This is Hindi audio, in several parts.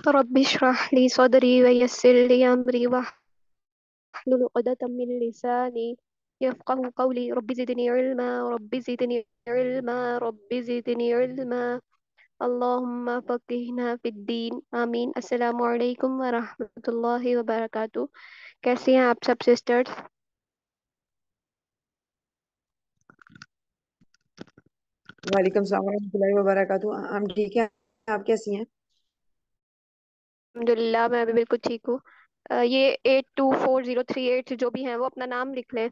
रब्बि इश्रह ली सदरी वयस्सिर ली अमरी वाहलुल उक़दतम मिन लिसानी यफ़क़हू क़ौली रब्बि ज़िदनी इल्मा रब्बि ज़िदनी इल्मा रब्बि ज़िदनी इल्मा अल्लाहुम्मा फ़क़िहना फ़िद्दीन आमीन। अस्सलामु अलैकुम व रहमतुल्लाहि व बरकातुहू। कैसी हैं आप सब सिस्टर्स? वालेकुम सलाम वरहमतुल्लाहि वबरकातुहू। हम ठीक है। आप कैसी हैं? अल्हम्दुलिल्लाह मैं भी बिल्कुल ठीक हूँ। ये 824038 जो भी हैं वो अपना नाम लिख लें।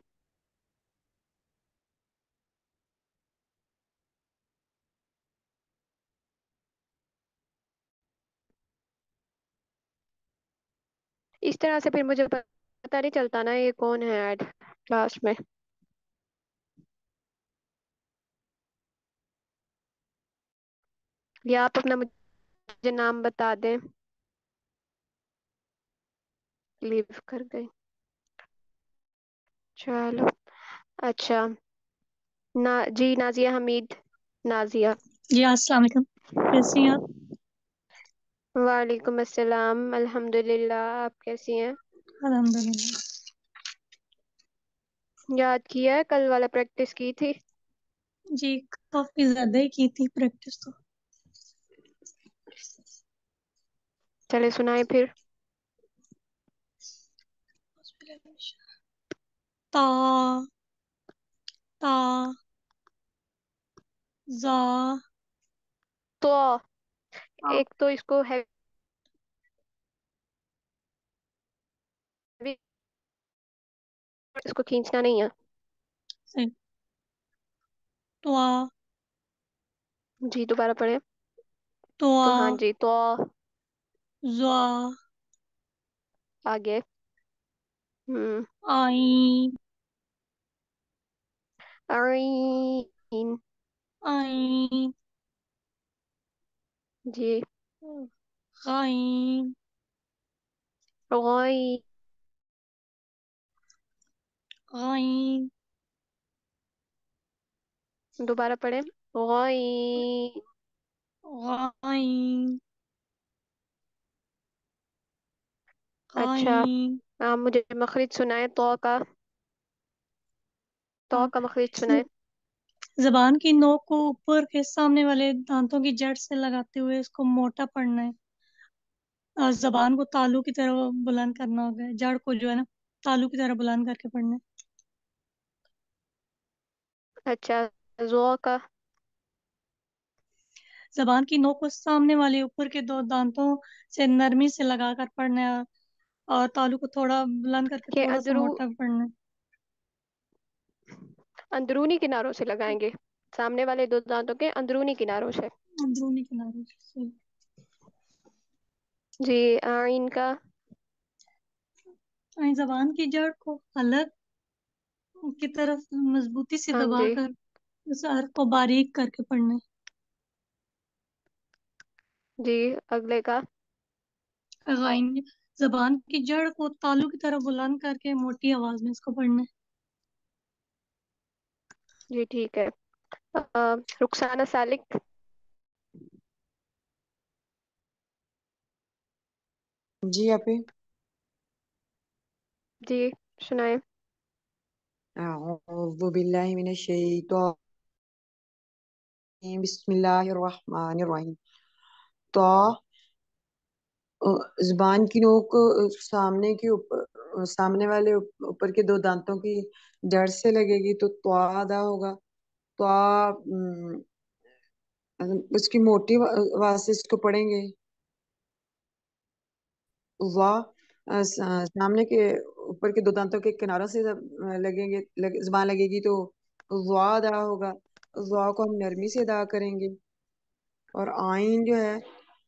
इस तरह से फिर मुझे पता नहीं चलता ना ये कौन है ऐड क्लास में। या आप अपना मुझे नाम बता दें। लीव कर गई। चलो। अच्छा। ना जी, नाजिया हमीद। नाजिया। जी अस्सलाम वालेकुम। कैसी हैं आप? वालेकुम अस्सलाम, अल्हम्दुलिल्लाह। आप कैसी हैं? अल्हम्दुलिल्लाह। याद किया है, कल वाला प्रैक्टिस की थी? जी काफी ज्यादा ही की थी प्रैक्टिस तो। चले सुनाए फिर। ता ता जा तो ता एक तो इसको हैवी, इसको खींचना नहीं है। से त्वा जी दोबारा पढ़े। त्वा तो हाँ जी, तो ज़्वा आगे। हम्म। आइन आइन। आइन जी। गाइन गॉइन। गाइन दोबारा पढ़े। गॉइन। गाइन अच्छा। गाइन। आप मुझे मखरिज सुनाए तो का। तो हाँ, का मखरिज सुनाए। जबान की नोक को ऊपर के सामने वाले दांतों की जड़ से लगाते हुए इसको मोटा पढ़ना है। और जबान को तालू की तरह बुलंद करना होगा, जड़ को जो है ना तालू की तरह बुलंद करके पढ़ना है। अच्छा। जो का। जबान की नोक को सामने वाले ऊपर के दो दांतों से नरमी से लगाकर पढ़ना है। और तालू को थोड़ा बुलंद करके के थोड़ा सा मोटा पढ़ना है। अंदरूनी किनारों से लगाएंगे। सामने वाले दो दांतों के अंदरूनी किनारों से। अंदरूनी किनारों से। जी। आइन का। और जबान की जड़ को हलक की तरफ मजबूती से हाँ जी। दबाकर उस हर्फ को बारीक करके पढ़ना है। जी। अगले का। गाइन जबान की जड़ को तालू की तरफ बुलंद करके मोटी आवाज में इसको पढ़ना है। जी ठीक है। रुखसाना सालिक। जी आपे। जी सुनाए। अऊज़ु बिल्लाहि मिनश शैतानिर रजीम। बिस्मिल्लाहिर रहमानिर रहीम। तो जुबान की नोक सामने के ऊपर, सामने वाले ऊपर के दो दांतों की जड़ से लगेगी तो त्वादा होगा। त्वा उसकी मोटी आवाज से इसको पढ़ेंगे। वाह। सामने के ऊपर के दो दांतों के किनारों से जब लगेंगे जुबान लगेगी तो वाह अदा होगा। वाह को हम नरमी से अदा करेंगे। और आइन जो है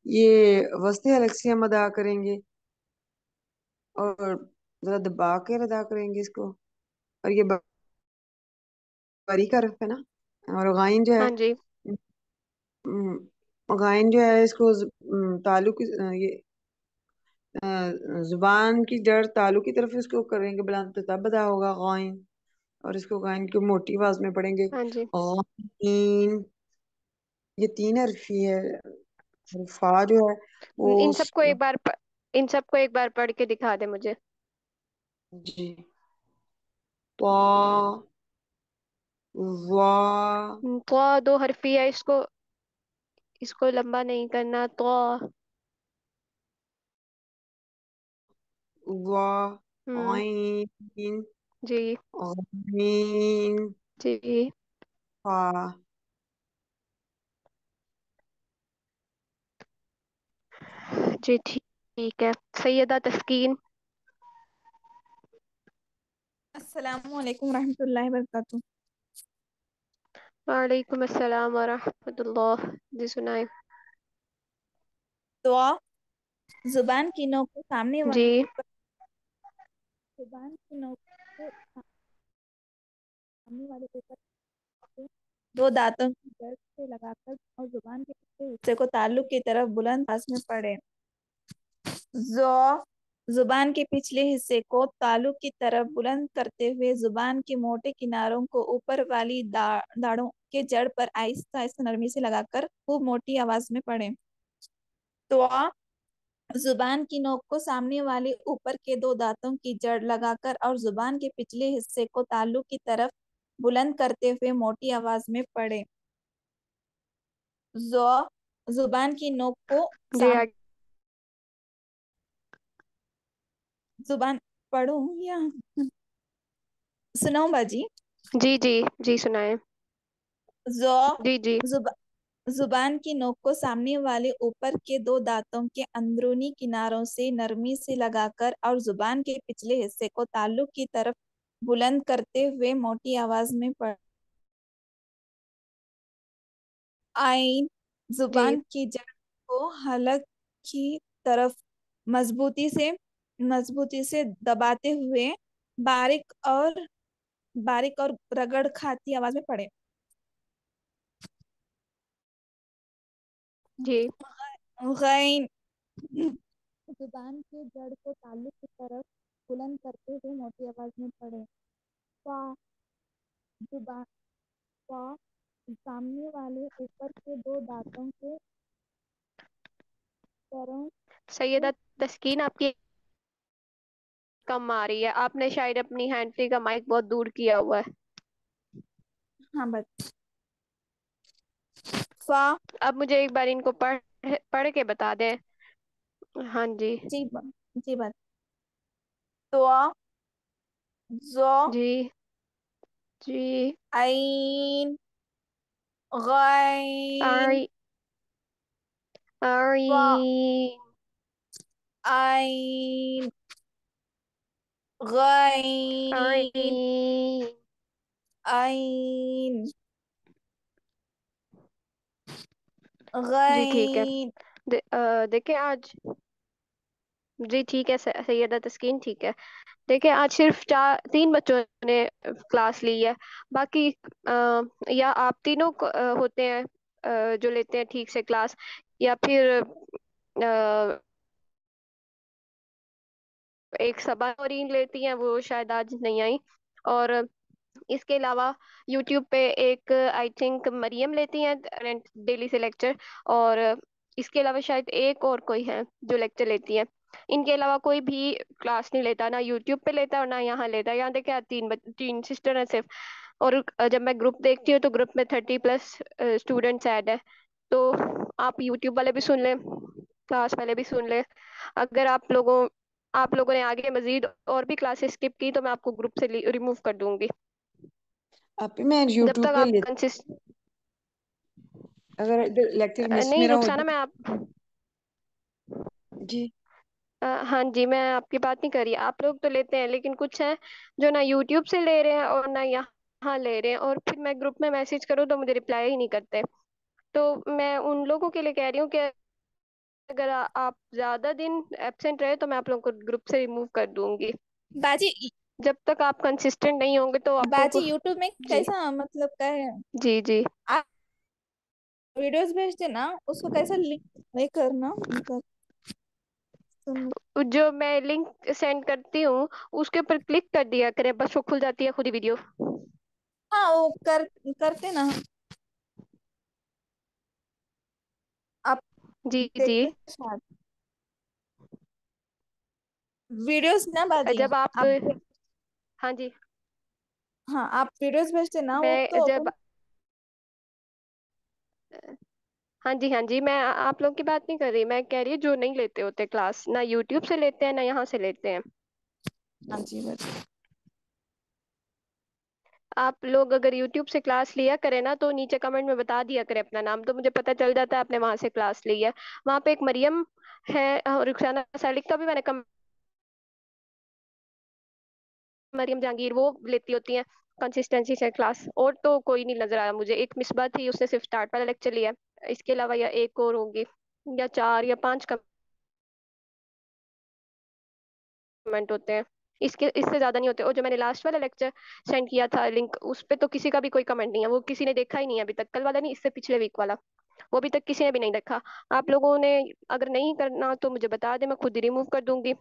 ये वस्ती हलक से हम अदा करेंगे। और जरा दबा कर अदा करेंगे इसको। और ये बरी का रफ है ना। और गाइन जो है हाँ जी। गायन जो है इसको ताल्लुक ये जुबान की जड़ तालु की तरफ इसको करेंगे बुलंद तो तब अदा होगा गायन। और इसको गायन की मोटी आवाज में पढ़ेंगे। हाँ जी। गायन, ये तीन हरफी है। और फा जो है वो इन सबको एक बार इन सबको एक बार पढ़ के दिखा दे मुझे। जी। ता, वा, तो दो हरफी है, इसको इसको लंबा नहीं करना। तो वा, हम्म। आइन, जी गीन, जी फा। जी। ठीक है। सैयदा तस्कीन। अस्सलामुअलैकुम रहमतुल्लाहि वबरकातुहू। वालेकुम अस्सलाम व रहमतुल्लाह। जी सुनाए। दुआ, जुबान की नोक को सामने जी वाले ऊपर, जुबान की नोक को सामने वाले ऊपर से दो दांतों की जड़ से लगाकर और जुबान के पिछले हिस्से को ताल्लुक की तरफ बुलंद आवाज में पढ़े। जो, जुबान के पिछले हिस्से को ताल्लुक की तरफ बुलंद करते हुए जुबान के मोटे किनारों को ऊपर वाली दाढ़ों के जड़ पर आहिस्ता आहिस्ता नरमी से लगाकर खूब मोटी आवाज में पढ़े। तो जुबान की नोक को सामने वाले ऊपर के दो दांतों की जड़ लगाकर और जुबान के पिछले हिस्से को तालु की तरफ बुलंद करते हुए मोटी आवाज में पढ़े। जो, जुबान की नोक को जी साम जुबान पढ़ूं या सुनाऊं बाजी? जी जी जी सुनाए। जो, जी जी जुब, जुबान की नोक को सामने वाले ऊपर के दो दांतों के अंदरूनी किनारों से नरमी से लगाकर और जुबान के पिछले हिस्से को ताल्लुक की तरफ बुलंद करते हुए मोटी आवाज में पढ़। आइन, जी। जुबान की जड़ को हलक की तरफ मजबूती से दबाते हुए बारीक और बारीक और रगड़ खाती आवाज में पढ़े। जी गैन, जुबान के जड़ को तालु की तरफ बुलंद करते हुए मोटी आवाज में पढ़े। फा, जुबान, फा, सामने वाले ऊपर के दो दांतों के पैरों सैयदा से। तस्कीन, आपकी कम आ रही है। आपने शायद अपनी हैंड फ्री का माइक बहुत दूर किया हुआ है। हाँ बस। फा, अब मुझे एक बार इनको पढ़ पढ़ के बता दें। हाँ जी। जी जी बात। तो जो, जी जी। आइन, गैन, आई फा, आई आइन, गैन, आई। आइन, जी ठीक है। गैन। देखिए आज। जी ठीक है सैयदा तस्कीन, ठीक है। देखिए आज सिर्फ तीन बच्चों ने क्लास ली है। बाकी या आप तीनों होते हैं जो लेते हैं ठीक से क्लास, या फिर एक सबा नौरीन लेती हैं, वो शायद आज नहीं आई। और इसके अलावा यूट्यूब पे एक आई थिंक मरियम लेती हैं डेली से लेक्चर। और इसके अलावा शायद एक और कोई है जो लेक्चर लेती है। इनके अलावा कोई भी क्लास नहीं लेता, ना यूट्यूब पे लेता और ना यहाँ लेता। यहाँ देखे आज तीन सिस्टर हैं सिर्फ। और जब मैं ग्रुप देखती हूँ तो ग्रुप में 30+ स्टूडेंट्स ऐड है। तो आप यूट्यूब वाले भी सुन लें, क्लास वाले भी सुन लें। अगर आप लोगों ने आगे मजीद और भी क्लासेस स्किप की तो मैं आपको ग्रुप से रिमूव कर दूंगी। आप मैं जब यूट्यूब तक पे आप ले, कंसिस्ट अगर इधर लेक्चर मिस नहीं मेरा हो रुखसाना, मैं आप जाए। जी। हाँ जी, मैं आपकी बात नहीं कर रही। आप लोग तो लेते हैं, लेकिन कुछ हैं जो ना यूट्यूब से ले रहे हैं और ना यहाँ ले रहे हैं, और फिर मैं ग्रुप में मैसेज करूँ तो मुझे रिप्लाई ही नहीं करते। तो मैं उन लोगों के लिए कह रही हूँ कि अगर आप ज्यादा दिन एब्सेंट रहे तो मैं आप लोगों को ग्रुप से रिमूव कर दूंगी। बाजी, जब तक आप कंसिस्टेंट नहीं होंगे तो आपको बाजी यूट्यूब में जी कैसा मतलब क्या है? जी जी। वीडियोस भेजते ना, उसको कैसा लिंक नहीं करना कर, सुन। जो मैं लिंक सेंड करती हूँ उसके ऊपर क्लिक कर दिया करें, बस वो खुल जाती है खुद ही वीडियो। हाँ वो करते ना, आप जी जी। देखते हैं शायद वीडियोस ना बाजी। जब आप, आप, हाँ जी, हाँ आप वीडियोस भेजते ना वो मैं तो जब, हाँ जी हाँ जी, मैं आप लोग की बात नहीं कर रही, मैं कह रही हूँ जो नहीं लेते होते क्लास, ना यूट्यूब से लेते हैं ना यहाँ से लेते हैं। हाँ जी बस। आप लोग अगर यूट्यूब से क्लास लिया करें ना तो नीचे कमेंट में बता दिया करें अपना नाम, तो मुझे पता चल जाता है आपने वहां से क्लास ली है। वहां पे एक मरियम है, रुखसाना सालिक का भी मैंने मरियम जहांगीर वो लेती होती हैं कंसिस्टेंसी से क्लास, और तो कोई नहीं नजर आया मुझे। एक मिसबा थी, उसने सिर्फ स्टार्ट वाला लेक्चर लिया है। इसके अलावा या एक और होगी, या चार या पांच कमेंट होते हैं, इसके इससे ज्यादा नहीं होते। और जो मैंने लास्ट वाला लेक्चर सेंड किया था लिंक, उस पे तो किसी का भी कोई कमेंट नहीं है, वो किसी ने देखा ही नहीं है अभी तक। कल वाला नहीं, इससे पिछले वीक वाला, वो अभी तक किसी ने भी नहीं देखा। आप लोगों ने अगर नहीं करना तो मुझे बता दें, मैं खुद ही रिमूव कर दूंगी।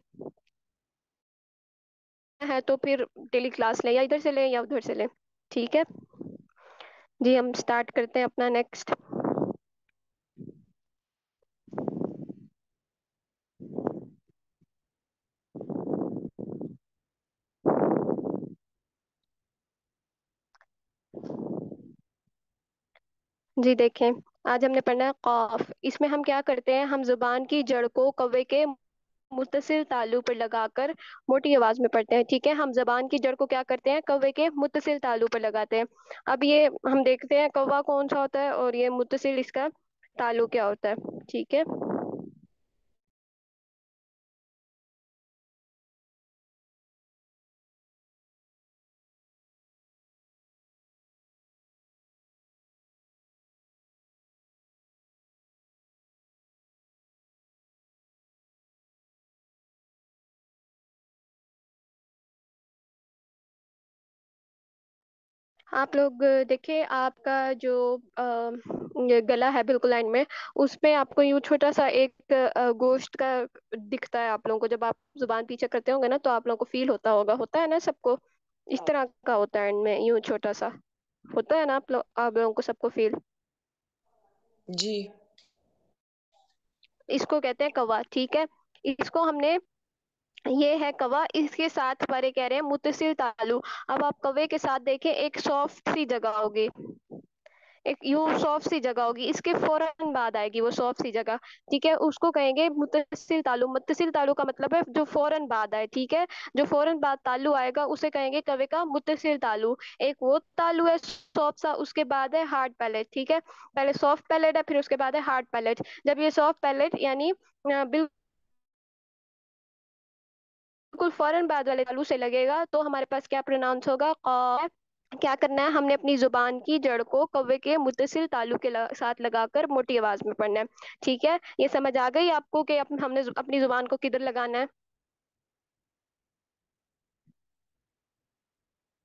है तो फिर डेली क्लास ले, या इधर से ले या उधर से ले, ठीक है। जी हम स्टार्ट करते हैं अपना नेक्स्ट। जी देखें, आज हमने पढ़ना है कॉफ। इसमें हम क्या करते हैं, हम जुबान की जड़ को कव्वे के मुत्तसिल तालु पर लगाकर मोटी आवाज में पढ़ते हैं, ठीक है। हम जबान की जड़ को क्या करते हैं, कव्वे के मुत्तसिल तालु पर लगाते हैं। अब ये हम देखते हैं कव्वा कौन सा होता है और ये मुत्तसिल इसका तालु क्या होता है, ठीक है। आप लोग देखिए, आपका जो ये गला है बिल्कुल एंड में, उसमें आपको यूं छोटा सा एक गोश्त का दिखता है आप लोगों को। जब आप जुबान पीछे करते होंगे ना तो आप लोगों को फील होता होगा, होता है ना सबको, इस तरह का होता है एंड में यूं छोटा सा, होता है ना आप लोगों को सबको फील। जी। इसको कहते हैं कवा, ठीक है। इसको हमने, ये है कवा, इसके साथ हमारे कह रहे हैं मुत्तसिल तालु। अब आप कवे के साथ देखें, एक सॉफ्ट सी जगह होगी, एक यू सॉफ्ट सी जगह होगी, इसके फौरन बाद आएगी वो सॉफ्ट सी जगह, ठीक है। उसको कहेंगे मुत्तसिल तालु। मुत्तसिल तालु का मतलब है जो फौरन बाद आए, ठीक है। जो फौरन बाद तालु आएगा उसे कहेंगे कवे का मुत्तसिल तालु। एक वो तालु है सॉफ्ट सा, उसके बाद है हार्ड पैलेट, ठीक है। पहले सॉफ्ट पैलेट है, फिर उसके बाद है हार्ड पैलेट। जब ये सॉफ्ट पैलेट यानी बिल्कुल फौरन बाद वाले तालु से लगेगा तो हमारे पास क्या प्रोनाउंस होगा, कौ। क्या करना है, हमने अपनी जुबान की जड़ को कव्वे के मुत्तसिल तालु के साथ लगाकर मोटी आवाज में पढ़ना है, ठीक है। ये समझ आ गई आपको कि हमने अपनी जुबान को किधर लगाना है,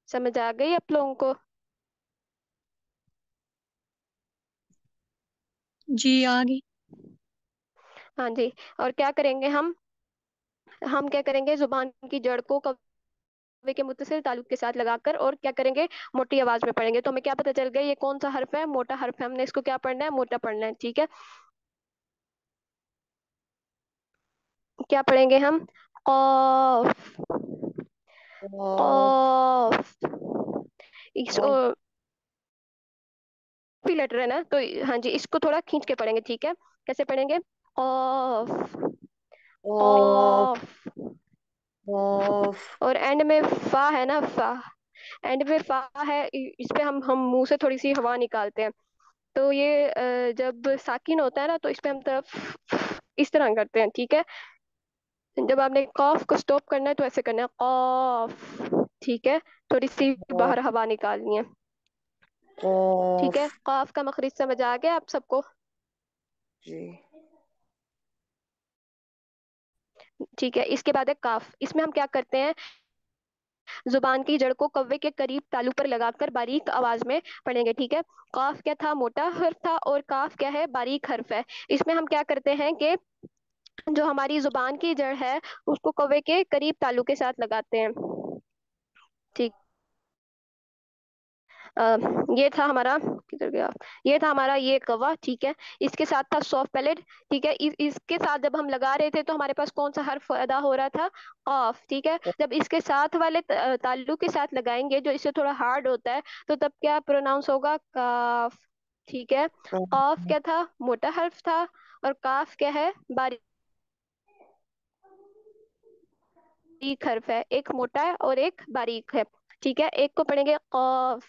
समझ आ गई आप लोगों को। जी आ गई। हाँ जी। और क्या करेंगे हम क्या करेंगे, जुबान की जड़ को कव्वे के मुत्तसिल तालु के साथ लगाकर और क्या करेंगे, मोटी आवाज में पढ़ेंगे। तो हमें क्या पता चल गया, ये कौन सा हर्फ है, मोटा हर्फ है। हमने इसको क्या पढ़ना है, मोटा पढ़ना है, ठीक है। क्या पढ़ेंगे हम, कॉफ, और कॉफ। इस और भी लेटर है ना, तो हाँ जी, इसको थोड़ा खींच के पढ़ेंगे, ठीक है। कैसे पढ़ेंगे, कॉफ, और कॉफ। और और एंड में फा है ना, फा, एंड में फा है, इस पे हम मुंह से थोड़ी सी हवा निकालते हैं। तो ये जब साकिन होता है ना तो इस पे हम तरफ इस तरह करते हैं, ठीक है। जब आपने कॉफ को स्टॉप करना है तो ऐसे करना है, कॉफ, ठीक है। थोड़ी सी बाहर हवा निकालनी है, ठीक है। कॉफ। कॉफ का मखरिज समझ आ गया आप सबको, जी। ठीक है। इसके बाद है काफ। इसमें हम क्या करते हैं, जुबान की जड़ को कव्वे के करीब तालू पर लगाकर बारीक आवाज में पढ़ेंगे। ठीक है। काफ क्या था? मोटा हर्फ था, और काफ क्या है? बारीक हर्फ है। इसमें हम क्या करते हैं कि जो हमारी जुबान की जड़ है उसको कव्वे के करीब तालू के साथ लगाते हैं। ठीक। अ, ये था हमारा, किधर गया? ये था हमारा ये कवा। ठीक है। इसके साथ था सॉफ्ट पैलेट। ठीक है। इसके साथ जब हम लगा रहे थे तो हमारे पास कौन सा हर्फ अदा हो रहा था? ऑफ। ठीक है। जब इसके साथ वाले ताल्लुक के साथ लगाएंगे जो इससे थोड़ा हार्ड होता है, तो तब क्या प्रोनाउंस होगा? काफ। ठीक है। काफ क्या था? मोटा हर्फ था, और काफ क्या है? बारीक हर्फ है। एक मोटा है और एक बारीक है। ठीक है। एक को पढ़ेंगे कॉफ,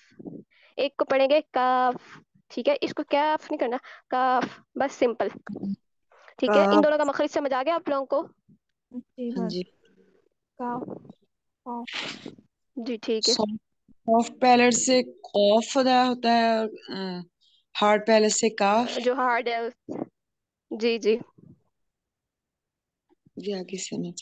एक को पढ़ेंगे काफ। ठीक है। इसको कैफ नहीं करना, काफ, बस सिंपल। ठीक है। इन काफ। दोनों का मखरज समझ आ गया आप लोगों को? जी हाँ बस। जी। काफ काफ। जी ठीक है। सॉफ्ट पैलेट से कॉफ अदा होता है, और हार्ड पैलेट से काफ। जो हार्ड है जी जी। जी आगे समझ।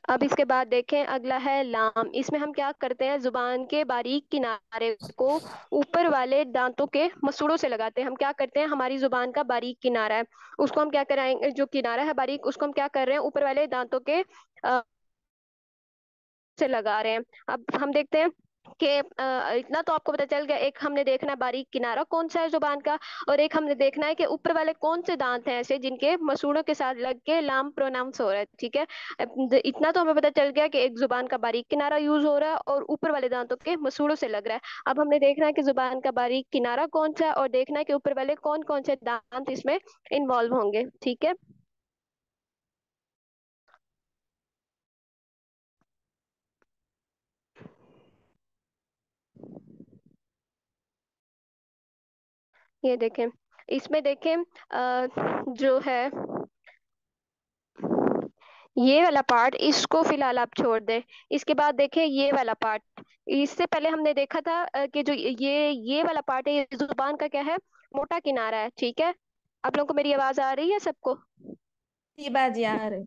अब इसके बाद देखें, अगला है लाम। इसमें हम क्या करते हैं? जुबान के बारीक किनारे को ऊपर वाले दांतों के मसूड़ों से लगाते हैं। हम क्या करते हैं? हमारी जुबान का बारीक किनारा है, उसको हम क्या कराएंगे? जो किनारा है बारीक, उसको हम क्या कर रहे हैं? ऊपर वाले दांतों के से लगा रहे हैं। अब हम देखते हैं कि इतना तो आपको पता चल गया। एक हमने देखना है बारीक किनारा कौन सा है जुबान का, और एक हमने देखना है कि ऊपर वाले कौन से दांत हैं ऐसे जिनके मसूड़ों के साथ लग के लाम प्रोनाउंस हो रहा है। ठीक है। इतना तो हमें पता चल गया कि एक जुबान का बारीक किनारा यूज हो रहा है और ऊपर वाले दांतों के मसूड़ों से लग रहा है। अब हमने देखना है कि जुबान का बारीक किनारा कौन सा है, और देखना है कि ऊपर वाले कौन कौन से दांत इसमें इन्वॉल्व होंगे। ठीक है। ये देखें, इसमें देखें जो है ये वाला पार्ट, इसको फिलहाल आप छोड़ दें। इसके बाद देखें ये वाला पार्ट। इससे पहले हमने देखा था कि जो ये वाला पार्ट है, ये जुबान का क्या है? मोटा किनारा है। ठीक है। आप लोगों को मेरी आवाज आ रही है सबको? जी बाजी यार।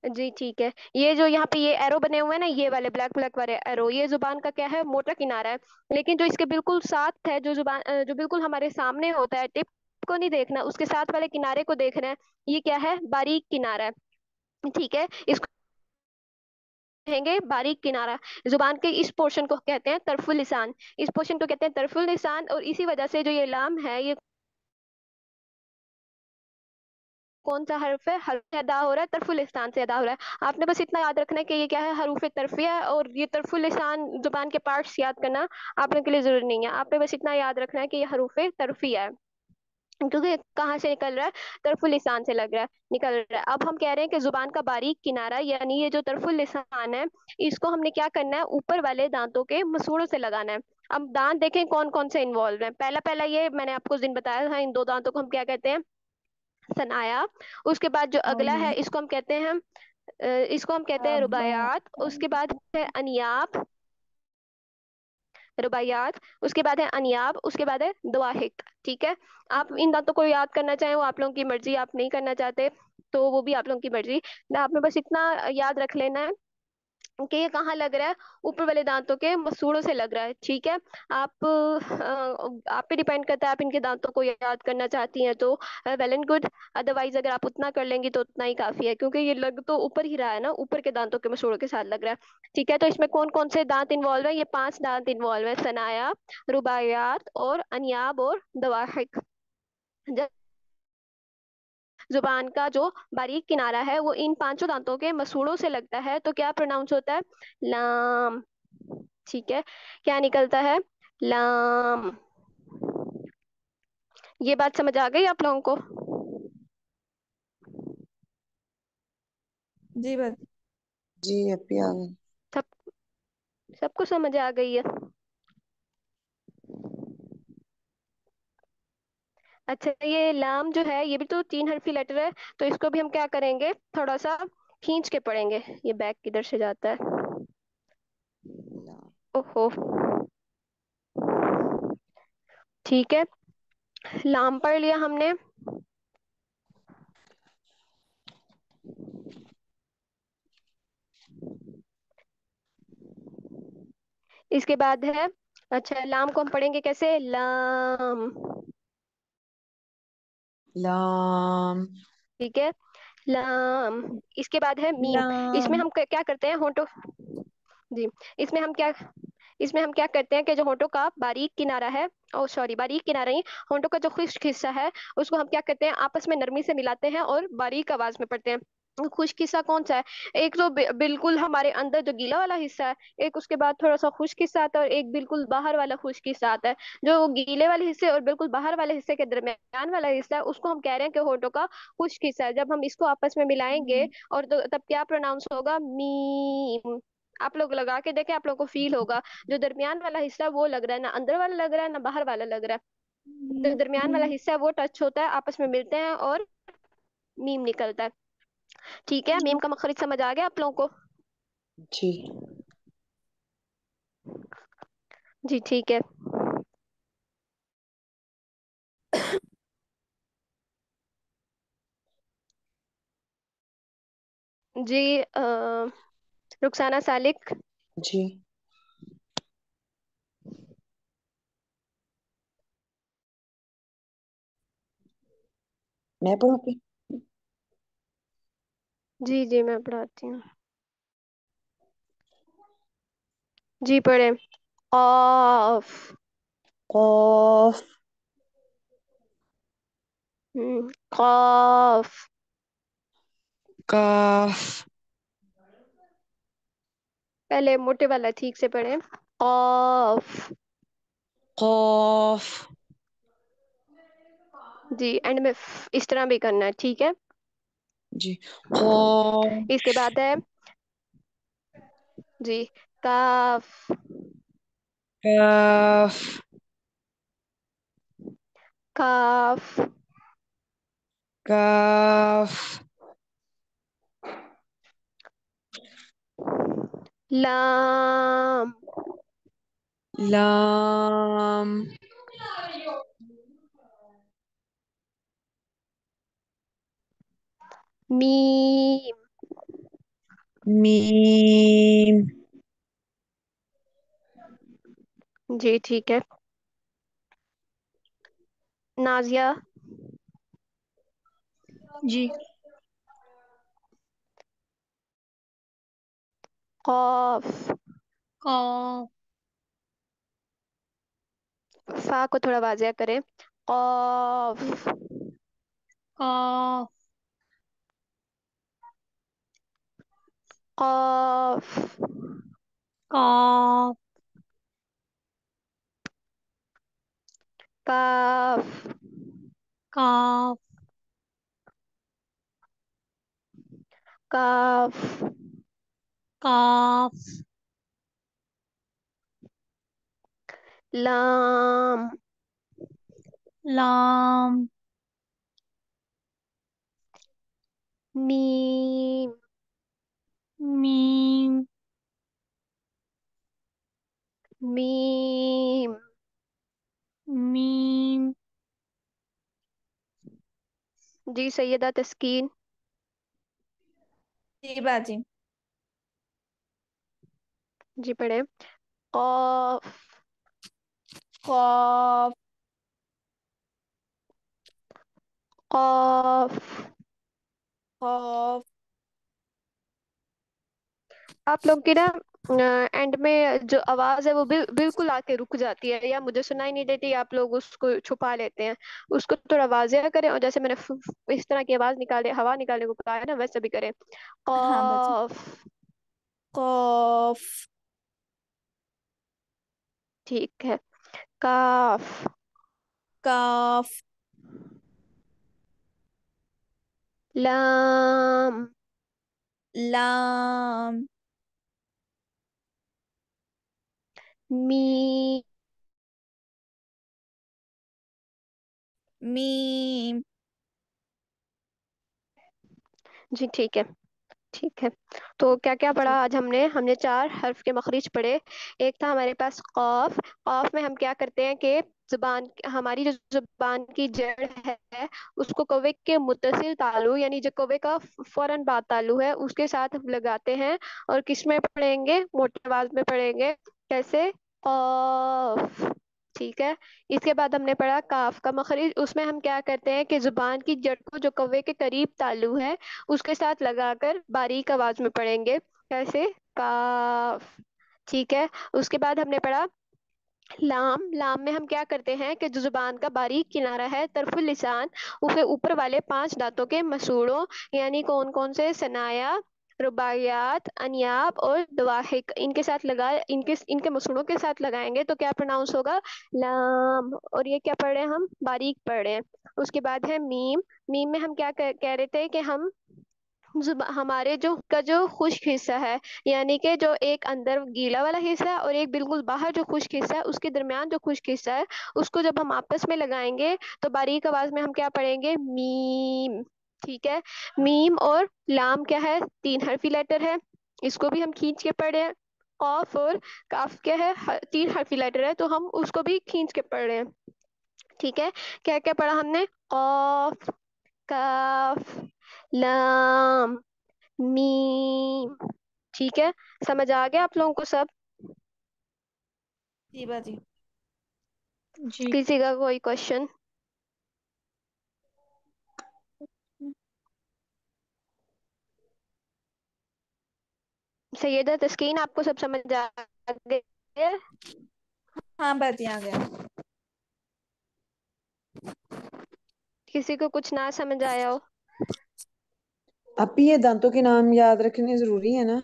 जी ठीक है। ये जो यहाँ पे ये एरो बने हुए हैं ना, ये वाले ब्लैक ब्लैक वाले एरो, ये जुबान का क्या है? मोटा किनारा है। लेकिन जो इसके बिल्कुल साथ है, जो जुबान जो बिल्कुल हमारे सामने होता है, टिप को नहीं देखना, उसके साथ वाले किनारे को देखना है। ये क्या है? बारीक किनारा है। ठीक है। इसको कहेंगे बारीक किनारा। जुबान के इस पोर्शन को कहते हैं तरफुल लिसान। इस पोर्शन को कहते हैं तरफुल लिसान, और इसी वजह से जो ये लाम है, ये कौन सा हर्फ है? हर्फ से अदा हो रहा है, तरफुल लिसान से अदा हो रहा है। आपने बस इतना याद रखना है कि ये क्या है? हरूफ तरफिया है, और ये तरफुल लिसान जुबान के पार्ट्स याद करना आप लोगों के लिए जरूरी नहीं है। आपने बस इतना याद रखना है कि ये हरूफ तरफिया है, क्योंकि ये कहाँ से निकल रहा है? तरफुल लिसान से लग रहा है, निकल रहा है। अब हम कह रहे हैं कि जुबान का बारीक किनारा, यानी ये जो तरफुल लिसान है, इसको हमने क्या करना है? ऊपर वाले दांतों के मसूड़ों से लगाना है। अब दांत देखें कौन कौन से इन्वॉल्व हैं। पहला पहला ये मैंने आपको उस दिन बताया था, इन दो दांतों को हम क्या कहते हैं? सनाया। उसके बाद जो अगला है, इसको हम कहते हैं इसको हम कहते हैं रुबायात। उसके बाद है अनियाब, रुबायात। उसके बाद है अनियाब, उसके बाद है दवाहिक। ठीक है। आप इन दांतों को याद करना चाहें वो आप लोगों की मर्जी, आप नहीं करना चाहते तो वो भी आप लोगों की मर्जी। आपने बस इतना याद रख लेना है कि ये कहाँ लग रहा है? ऊपर वाले दांतों के मसूड़ों से लग रहा है। ठीक है। आप पे डिपेंड करता है, आप इनके दांतों को याद करना चाहती हैं तो वेल एंड गुड। अदरवाइज अगर आप उतना कर लेंगी तो उतना ही काफी है, क्योंकि ये लग तो ऊपर ही रहा है ना, ऊपर के दांतों के मसूड़ों के साथ लग रहा है। ठीक है। तो इसमें कौन कौन से दांत इन्वॉल्व है? ये 5 दांत इन्वॉल्व है: सनाया, रुबायात, और अनियाब, और दवाहिक। जब जुबान का जो बारीक किनारा है वो इन पांचों दांतों के मसूड़ों से लगता है, तो क्या प्रोनाउंस होता है? लाम। ठीक है। क्या निकलता है? लाम। ये बात समझ आ गई आप लोगों को? जी बस। जी अभी आ गए। सब सबको समझ आ गई है? अच्छा, ये लाम जो है ये भी तो 3 हर्फी लेटर है, तो इसको भी हम क्या करेंगे? थोड़ा सा खींच के पढ़ेंगे। ये बैक किधर से जाता है? ला। ओहो। ठीक है। लाम पढ़ लिया हमने। इसके बाद है, अच्छा लाम को हम पढ़ेंगे कैसे, लाम। लाम। ठीक है, लाम। इसके बाद है मीम। इसमें लाम। हम क्या करते हैं, होंठों, जी, इसमें हम क्या इसमें हम क्या करते हैं कि जो होंठों का बारीक किनारा है, ओ सॉरी बारीक किनारा नहीं, होंठों का जो खुश्क हिस्सा है उसको हम क्या करते हैं, आपस में नरमी से मिलाते हैं और बारीक आवाज में पढ़ते हैं। खुश्क हिस्सा कौन सा है, एक तो बिल्कुल हमारे अंदर जो गीला वाला हिस्सा है, एक उसके बाद थोड़ा सा खुश्क हिस्सा आता है, और एक बिल्कुल बाहर वाला खुश्क हिस्सा आता है। जो गीले वाले हिस्से और बिल्कुल बाहर वाले हिस्से के दरमियान वाला हिस्सा है उसको हम कह रहे हैं कि होंठों का खुश्क हिस्सा है। जब हम इसको आपस में मिलाएंगे और तो तब क्या प्रोनाउंस होगा, मीम। आप लोग लगा के देखें, आप लोगों को फील होगा। जो दरमियान वाला हिस्सा है वो लग रहा है, ना अंदर वाला लग रहा है ना बाहर वाला लग रहा है। जो दरमियान वाला हिस्सा है वो टच होता है, आपस में मिलते हैं और मीम निकलता है। ठीक है, मीम का मखरज समझ आ गया आप लोगों को। जी। जी ठीक है। जी रुखसाना सालिक। जी। मैं पढ़ूं फिर? जी जी मैं पढ़ाती हूँ। जी पढ़े, ऑफ। कॉफ। खौफ। काफ। पहले मोटे वाला ठीक से पढ़े, खौफ। कॉफ। जी एंड में इस तरह भी करना है, ठीक है। जी। कॉफ। इसके बाद है, जी, काफ। काफ। काफ। काफ। लाम। लाम। मीम। मीम। जी ठीक है। नाजिया। जी। खौफ। कॉफ। फा को थोड़ा वाजिया करें, खौफ। कॉफ। खौफ। कॉफ। काफ। काफ। काफ। काफ। लाम। लाम। मीम। मीम। मीम। मीम। जी सैयदा तस्कीन। जी बाजी। जी पढ़े, कौफ। खौफ। कौफ। खौफ। आप लोग की ना एंड में जो आवाज है वो बिल्कुल आके रुक जाती है, या मुझे सुनाई नहीं देती, आप लोग उसको छुपा लेते हैं। उसको थोड़ा वाजिया करें, और जैसे मैंने इस तरह की आवाज निकाले, हवा निकालने को कहा है ना, वैसे भी करें, हाँ बाजी। कौफ। खौफ। ठीक है, काफ। काफ। लाम। लाम। मीम। मीम। जी ठीक है। ठीक है, तो क्या क्या पढ़ा ठीक है। आज हमने, हमने चार हर्फ के मखरिज पढ़े। एक था हमारे पास कॉफ। कॉफ में हम क्या करते हैं कि जुबान, हमारी जो जुबान की जड़ है उसको कौवे के मुत्तसिल तालु, यानी जो कौवे का फौरन बाद तालु है उसके साथ हम लगाते हैं। और किस में पढ़ेंगे, मोटी आवाज में पढ़ेंगे, कैसे, कॉफ। ठीक है। इसके बाद हमने पढ़ा काफ का मखरिज। उसमें हम क्या करते हैं कि जुबान की जड़ को जो कव्वे के करीब तालु है उसके साथ लगाकर बारीक आवाज में पढ़ेंगे। कैसे? काफ। ठीक है। उसके बाद हमने पढ़ा लाम। लाम में हम क्या करते हैं कि जो जुबान का बारीक किनारा है तरफुल लिसान उसे ऊपर वाले 5 दांतों के मसूड़ों यानी कौन कौन से? सनाया, रुबाइयात, अनियाब और दवाहिक, इनके साथ लगा इनके इनके मसूड़ों के साथ लगाएंगे तो क्या प्रोनाउंस होगा? लाम। और ये क्या पढ़ रहे हैं हम? बारीक पढ़ रहे हैं। उसके बाद है मीम। मीम में हम क्या कह रहे थे कि हम हमारे जो खुश्क हिस्सा है यानी कि जो एक अंदर गीला वाला हिस्सा है और एक बिल्कुल बाहर जो खुश्क हिस्सा है उसके दरमियान जो खुश्क हिस्सा है उसको जब हम आपस में लगाएंगे तो बारीक आवाज में हम क्या पढ़ेंगे? मीम। ठीक है। मीम और लाम क्या है? 3 हर्फी लेटर है। इसको भी हम खींच के पढ़े हैं। कॉफ और काफ क्या है? 3 हर्फी लेटर है तो हम उसको भी खींच के पढ़ रहे हैं। ठीक है। क्या क्या पढ़ा हमने? कॉफ, काफ, लाम, मीम। ठीक है। समझ आ गया आप लोगों को सब? जी बाजी। जी। किसी का कोई क्वेश्चन? सैयदा तस्कीन, आपको सब समझ आ गया? हाँ बाजी आ गया। किसी को कुछ ना समझ आया हो? अब भी ये दांतों के नाम याद रखने जरूरी है ना?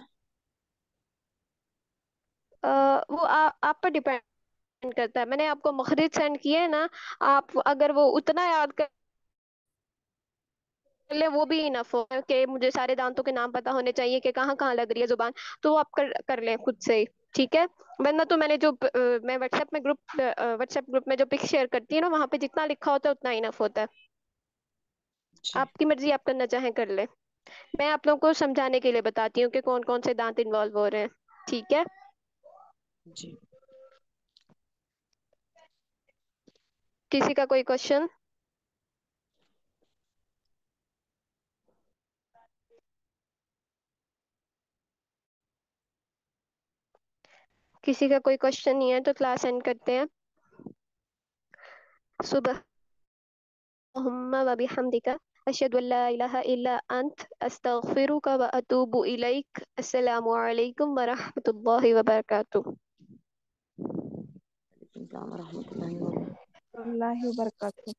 वो आप पर डिपेंड करता है। मैंने आपको मखरिज सेंड किए है ना, आप अगर वो उतना याद कर ले वो भी इनफ हो कि मुझे सारे दांतों के नाम पता होने चाहिए कि कहाँ कहाँ लग रही है जुबान, तो वो आप कर लें खुद से ही। ठीक है। वरना तो मैंने मैं व्हाट्सएप ग्रुप में जो पिक शेयर करती है ना वहां पे जितना लिखा होता है उतना इनफ होता है। जी। आपकी मर्जी, आप करना चाहें कर ले। मैं आप लोगों को समझाने के लिए बताती हूँ कि कौन कौन से दांत इन्वॉल्व हो रहे हैं। ठीक है। जी। किसी का कोई क्वेश्चन? किसी का कोई क्वेश्चन नहीं है तो क्लास एंड करते हैं। सुबह व बिहम्दिका अशहदु अल्ला इलाहा इल्ला अंत अस्तगफिरुका व अतूबु इलैक। अस्सलामु अलैकुम व रहमतुल्लाहि व बरकातुहू। रहमतुल्लाहि व बरकातहू। अल्लाह वबरकातुहू।